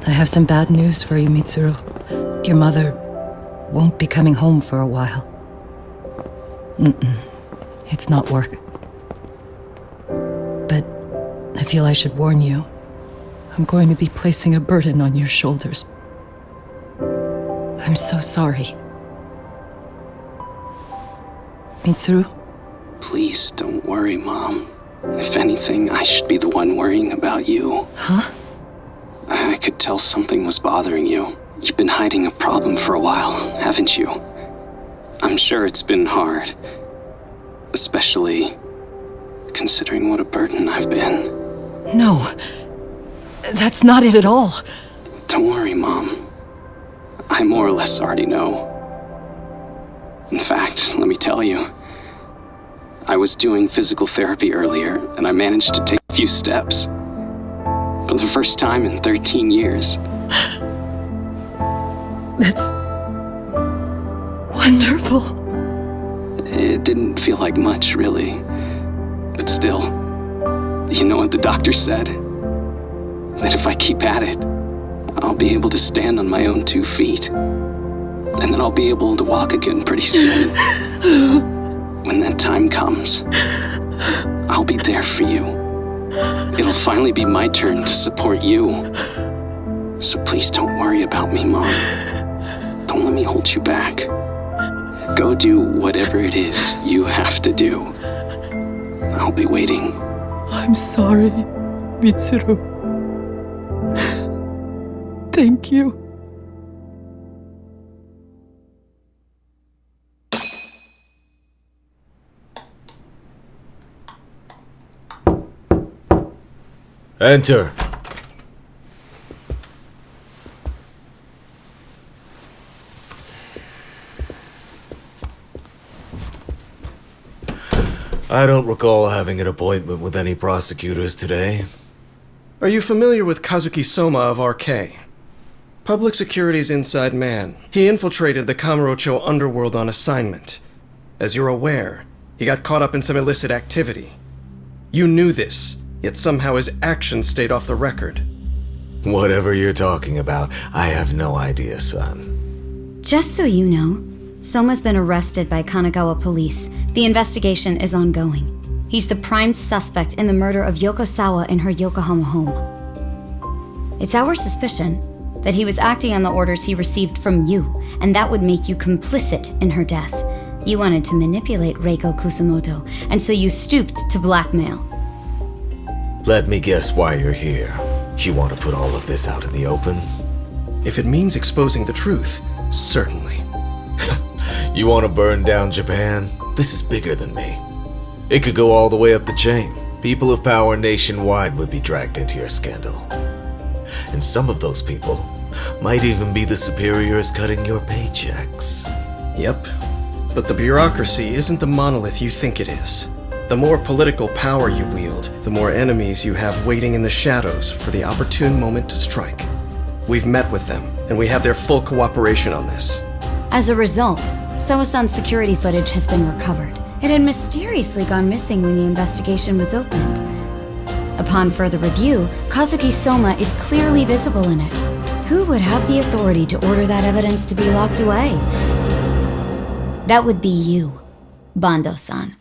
I have some bad news for you, Mitsuru. Your mother won't be coming home for a while. It's not work. But I feel I should warn you. I'm going to be placing a burden on your shoulders. I'm so sorry. Mitsuru? Please don't worry, Mom. If anything, I should be the one worrying about you. Huh? I could tell something was bothering you. You've been hiding a problem for a while, haven't you? I'm sure it's been hard. Especially considering what a burden I've been. No. That's not it at all. Don't worry, Mom. I more or less already know. In fact, let me tell you. I was doing physical therapy earlier, and I managed to take a few steps. For the first time in 13 years. That's wonderful. It didn't feel like much, really. But still, you know what the doctor said? That if I keep at it, I'll be able to stand on my own 2 feet. And then I'll be able to walk again pretty soon. When that time comes, I'll be there for you. It'll finally be my turn to support you. So please don't worry about me, Mom. Don't let me hold you back. Go do whatever it is you have to do. I'll be waiting. I'm sorry, Mitsuru. Thank you. Enter. I don't recall having an appointment with any prosecutors today. Are you familiar with Kazuki Soma of RK? Public Security's inside man. He infiltrated the Kamurocho underworld on assignment. As you're aware, he got caught up in some illicit activity. You knew this, yet somehow his actions stayed off the record. Whatever you're talking about, I have no idea, son. Just so you know, Soma's been arrested by Kanagawa police. The investigation is ongoing. He's the prime suspect in the murder of Yoko Sawa in her Yokohama home. It's our suspicion that he was acting on the orders he received from you, and that would make you complicit in her death. You wanted to manipulate Reiko Kusamoto, and so you stooped to blackmail. Let me guess why you're here. You want to put all of this out in the open? If it means exposing the truth, certainly. You want to burn down Japan? This is bigger than me. It could go all the way up the chain. People of power nationwide would be dragged into your scandal. And some of those people might even be the superiors cutting your paychecks. Yep. But the bureaucracy isn't the monolith you think it is. The more political power you wield, the more enemies you have waiting in the shadows for the opportune moment to strike. We've met with them, and we have their full cooperation on this. As a result, Soa-san's security footage has been recovered. It had mysteriously gone missing when the investigation was opened. Upon further review, Kazuki Soma is clearly visible in it. Who would have the authority to order that evidence to be locked away? That would be you, Bando-san.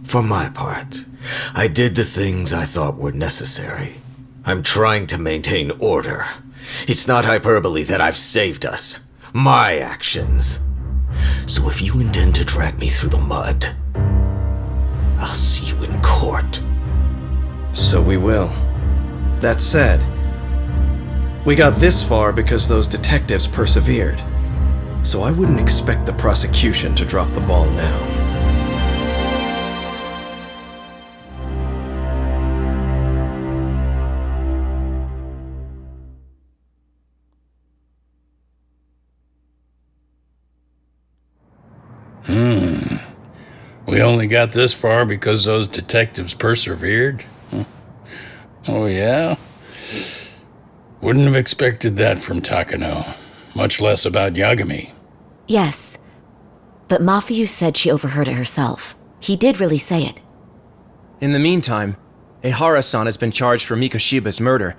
For my part, I did the things I thought were necessary. I'm trying to maintain order. It's not hyperbole that I've saved us. My actions. So if you intend to drag me through the mud, I'll see you in court. So we will. That said, we got this far because those detectives persevered. So I wouldn't expect the prosecution to drop the ball now. We only got this far because those detectives persevered? Oh, yeah? Wouldn't have expected that from Takano, much less about Yagami. Yes, but Mafuyu said she overheard it herself. He did really say it. In the meantime, Ehara-san has been charged for Mikoshiba's murder,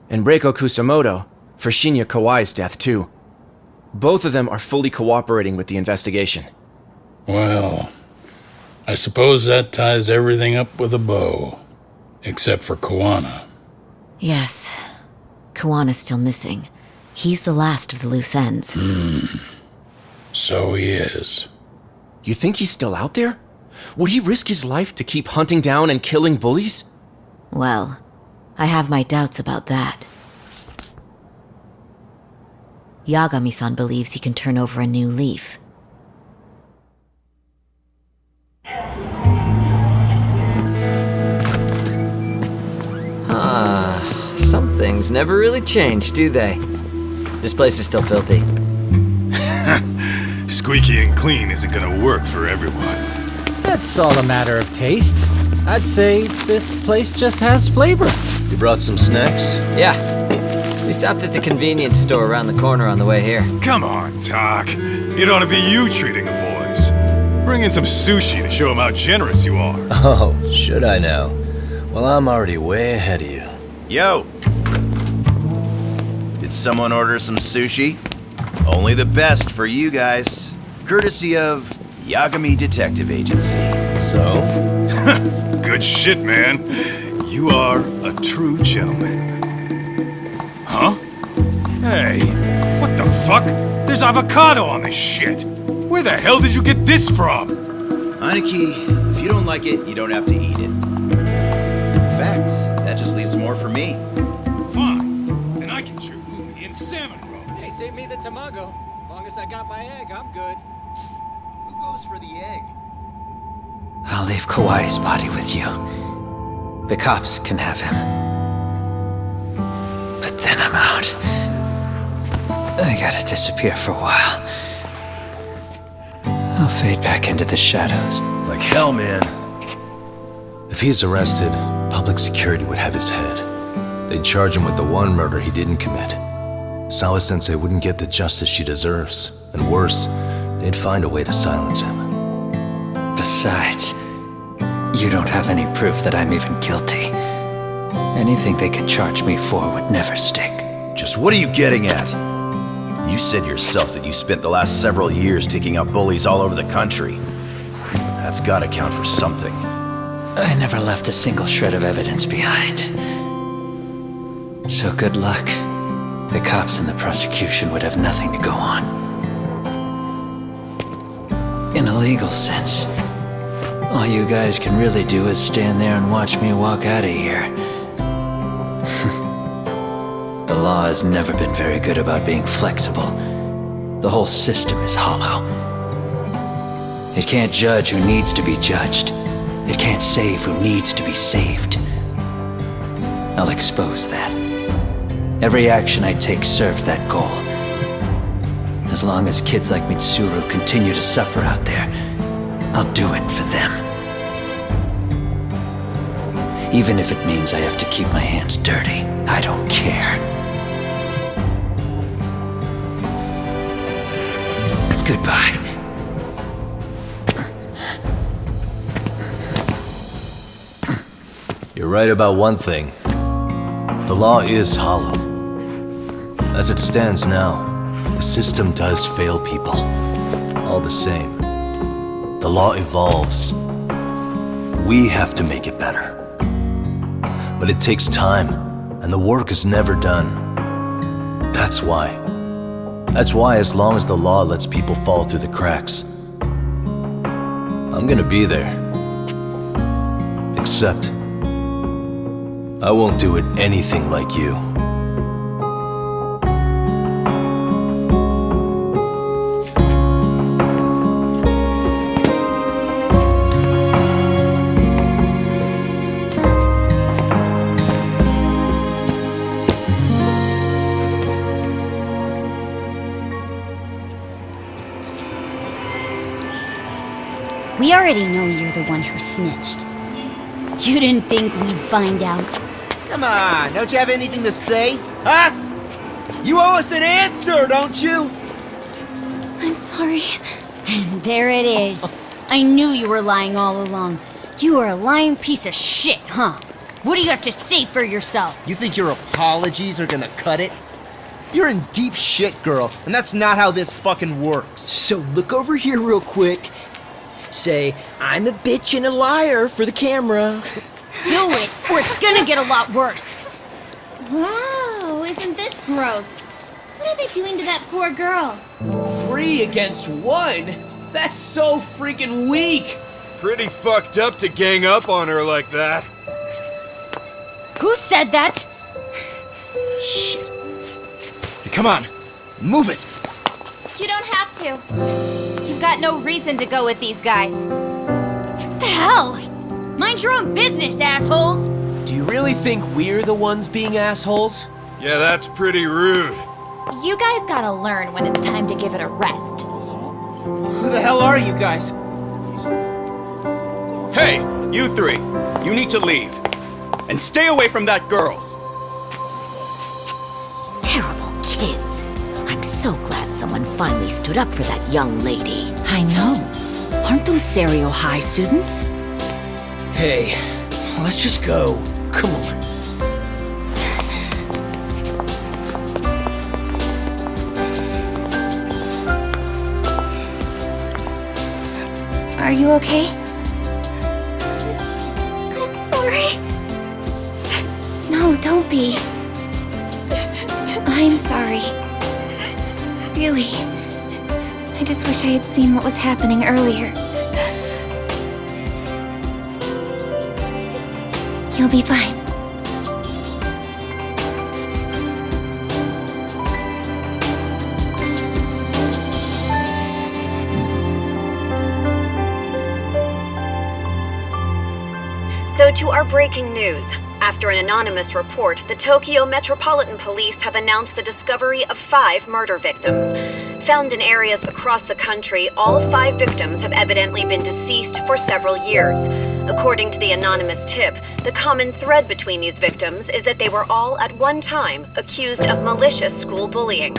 and Reiko Kusamoto for Shinya Kawai's death too. Both of them are fully cooperating with the investigation. Well, I suppose that ties everything up with a bow. Except for Koana. Yes. Kawana's still missing. He's the last of the loose ends. So he is. You think he's still out there? Would he risk his life to keep hunting down and killing bullies? Well, I have my doubts about that. Yagami-san believes he can turn over a new leaf. Some things never really change, do they? This place is still filthy. Squeaky and clean isn't gonna work for everyone. That's all a matter of taste. I'd say this place just has flavor. You brought some snacks? Yeah. We stopped at the convenience store around the corner on the way here. Come on, Doc. It ought to be you treating the boys. Bring in some sushi to show them how generous you are. Oh, should I now? Well, I'm already way ahead of you. Yo! Did someone order some sushi? Only the best for you guys. Courtesy of Yagami Detective Agency. So? Good shit, man. You are a true gentleman. Huh? Hey, what the fuck? There's avocado on this shit. Where the hell did you get this from? Aniki, if you don't like it, you don't have to eat it. In fact, that just leaves more for me. Fine. Then I can chew umi and salmon roll. Hey, save me the tamago. Long as I got my egg, I'm good. Who goes for the egg? I'll leave Kawai's body with you. The cops can have him. But then I'm out. I gotta disappear for a while. I'll fade back into the shadows. Like hell, man. If he's arrested, public security would have his head. They'd charge him with the one murder he didn't commit. Sawa-sensei wouldn't get the justice she deserves. And worse, they'd find a way to silence him. Besides, you don't have any proof that I'm even guilty. Anything they could charge me for would never stick. Just what are you getting at? You said yourself that you spent the last several years taking out bullies all over the country. That's gotta count for something. I never left a single shred of evidence behind. So good luck. The cops and the prosecution would have nothing to go on. In a legal sense, all you guys can really do is stand there and watch me walk out of here. The law has never been very good about being flexible. The whole system is hollow. It can't judge who needs to be judged. It can't save who needs to be saved. I'll expose that. Every action I take serves that goal. As long as kids like Mitsuru continue to suffer out there, I'll do it for them. Even if it means I have to keep my hands dirty, I don't care. Goodbye. You're right about one thing. The law is hollow. As it stands now, the system does fail people. All the same, the law evolves. We have to make it better. But it takes time, and the work is never done. That's why. That's why as long as the law lets people fall through the cracks, I'm gonna be there. Except, I won't do it anything like you. We already know you're the one who snitched. You didn't think we'd find out. Come on, don't you have anything to say? Huh? You owe us an answer, don't you? I'm sorry. And there it is. I knew you were lying all along. You are a lying piece of shit, huh? What do you have to say for yourself? You think your apologies are gonna cut it? You're in deep shit, girl, and that's not how this fucking works. So look over here real quick. Say, I'm a bitch and a liar for the camera. Do it, or it's gonna get a lot worse. Wow, isn't this gross? What are they doing to that poor girl? 3 against 1? That's so freaking weak. Pretty fucked up to gang up on her like that. Who said that? Shit. Hey, come on, move it. You don't have to. You've got no reason to go with these guys. What the hell? Mind your own business, assholes! Do you really think we're the ones being assholes? Yeah, that's pretty rude. You guys gotta learn when it's time to give it a rest. Who the hell are you guys? Hey, you 3. You need to leave. And stay away from that girl. Terrible kids. I'm so glad someone finally stood up for that young lady. I know. Aren't those Serio High students? Hey, let's just go. Come on. Are you okay? I'm sorry. No, don't be. I'm sorry. Really. I just wish I had seen what was happening earlier. You'll be fine. So to our breaking news. After an anonymous report, the Tokyo Metropolitan Police have announced the discovery of 5 murder victims. Found in areas across the country, all 5 victims have evidently been deceased for several years. According to the anonymous tip, the common thread between these victims is that they were all at one time accused of malicious school bullying.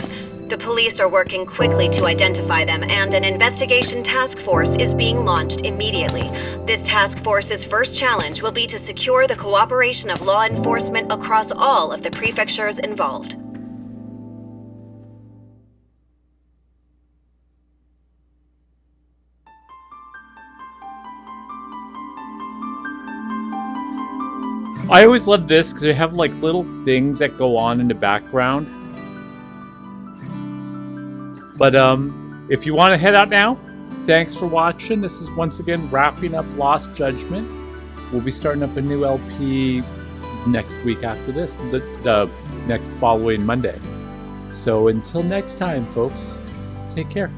The police are working quickly to identify them, and an investigation task force is being launched immediately. This task force's first challenge will be to secure the cooperation of law enforcement across all of the prefectures involved. I always love this because they have like little things that go on in the background. But if you want to head out now, thanks for watching. This is once again wrapping up Lost Judgment. We'll be starting up a new LP next week after this, the next following Monday. So until next time, folks, take care.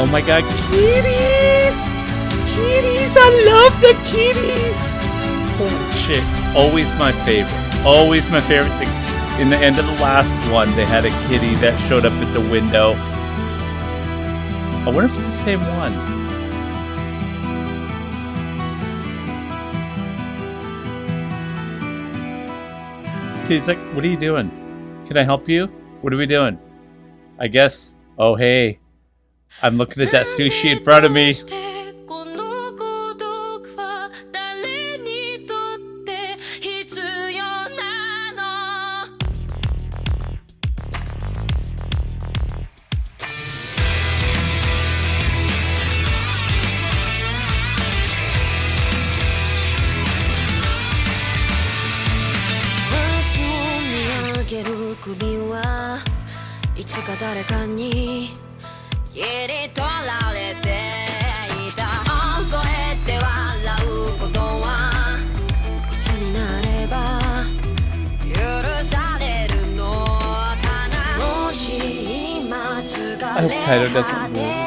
Oh my god, kitties! Kitties! I love the kitties! Holy shit. Always my favorite. Always my favorite thing. In the end of the last one, they had a kitty that showed up at the window. I wonder if it's the same one. He's like, what are you doing? Can I help you? What are we doing? I guess. Oh, hey. I'm looking at that sushi in front of me. I hope Kaido doesn't lose.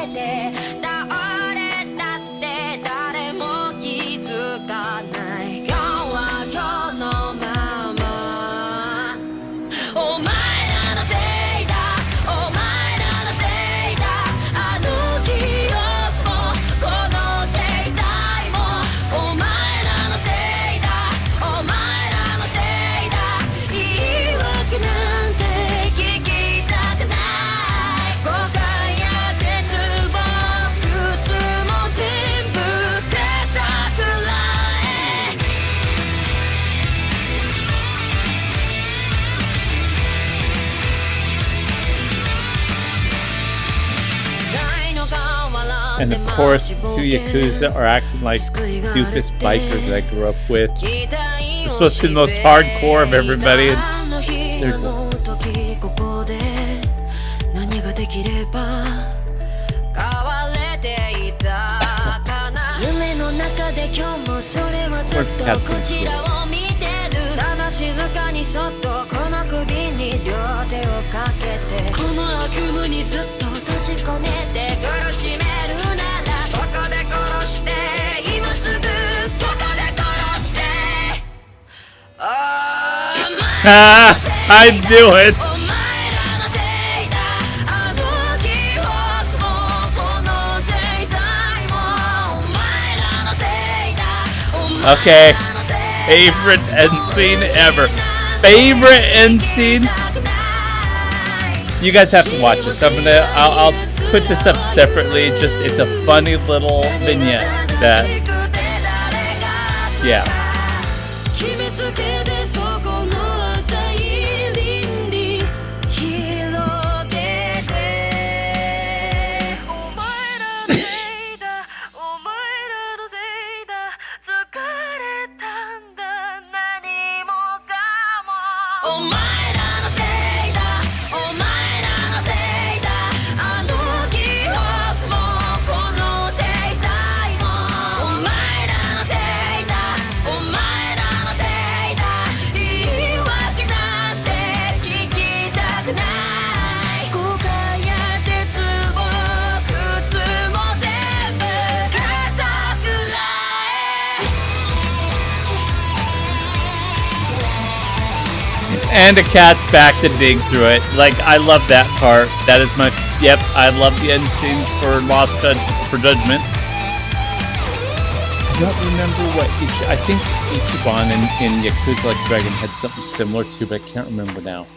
And of course, 2 Yakuza are acting like doofus bikers that I grew up with. They're supposed to be the most hardcore of everybody, and they're doofus. Where's the cat's gonna steal? I knew it! Okay. Favorite end scene ever. Favorite end scene? You guys have to watch this. I'll put this up separately. It's a funny little vignette that, yeah. And a cat's back to dig through it. Like, I love that part. That is my... Yep, I love the end scenes for Judgment. I don't remember what... I think Ichiban in Yakuza Like Dragon had something similar too, but I can't remember now.